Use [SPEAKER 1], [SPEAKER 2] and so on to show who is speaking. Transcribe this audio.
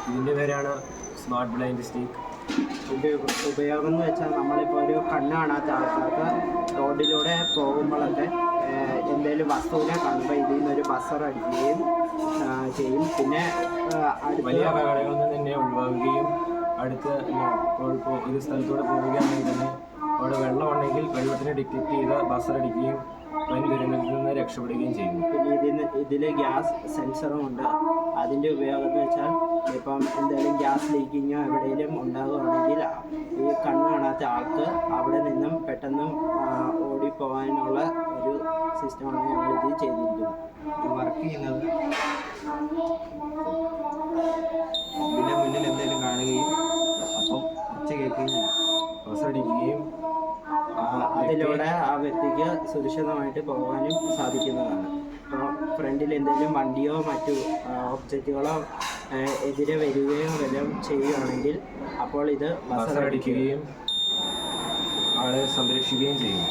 [SPEAKER 1] ഇതിൻ്റെ പേരാണ് smart blind stick.
[SPEAKER 2] ഇത് ഉപയോഗം എന്ന് വെച്ചാൽ നമ്മളിപ്പോൾ ഒരു കണ്ണ് കാണാത്ത ആൾക്കാർക്ക് റോഡിലൂടെ പോകുമ്പോഴൊക്കെ എന്തെങ്കിലും വസ്തുവിനെ കാണുമ്പോൾ ഇതിൽ നിന്നൊരു ബസർ അടിക്കുകയും ചെയ്യും. പിന്നെ
[SPEAKER 1] വലിയ അപകടങ്ങളിൽ നിന്ന് തന്നെ ഒഴിവാക്കുകയും അടുത്ത് ഒരു സ്ഥലത്തൂടെ പോവുകയാണെങ്കിൽ തന്നെ അവിടെ വെള്ളമുണ്ടെങ്കിൽ വെള്ളത്തിനെ ഡിറ്റക്റ്റ് ചെയ്ത് ബസർ അടിക്കുകയും വൻ ദുരന്തത്തിൽ നിന്ന് രക്ഷപ്പെടുകയും ചെയ്യുന്നു.
[SPEAKER 2] പിന്നെ ഇതിൽ ഗ്യാസ് സെൻസറും ഉണ്ട്. അതിൻ്റെ ഉപയോഗം എന്ന് വെച്ചാൽ ഇപ്പം എന്തെങ്കിലും ഗ്യാസ് ലീക്കിങ്ങോ എവിടെയെങ്കിലും ഉണ്ടാകുകയാണെങ്കിൽ ഈ കണ്ണ് കാണാത്ത ആൾക്ക് അവിടെ നിന്നും പെട്ടെന്ന് ഓടിപ്പോകാനുള്ള ഒരു സിസ്റ്റമാണ് ഞങ്ങളിത് ചെയ്തിരിക്കുന്നത്.
[SPEAKER 1] ഇത് വർക്ക് ചെയ്യുന്നത് ഇതിൻ്റെ മുന്നിൽ എന്തെങ്കിലും കാണുകയും അപ്പം ഒച്ച കേൾക്കുകയും ബസടിക്കുകയും
[SPEAKER 2] അതിലൂടെ ആ വ്യക്തിക്ക് സുരക്ഷിതമായിട്ട് പോകാനും സാധിക്കുന്നതാണ്. അപ്പോൾ ഫ്രണ്ടിൽ എന്തെങ്കിലും വണ്ടിയോ മറ്റു ഒബ്ജക്റ്റുകളോ എതിരെ വരികയോ വല്ലതും ചെയ്യുകയാണെങ്കിൽ അപ്പോൾ ഇത്
[SPEAKER 1] ബസർ അടിക്കുകയും ആളെ സംരക്ഷിക്കുകയും ചെയ്യും.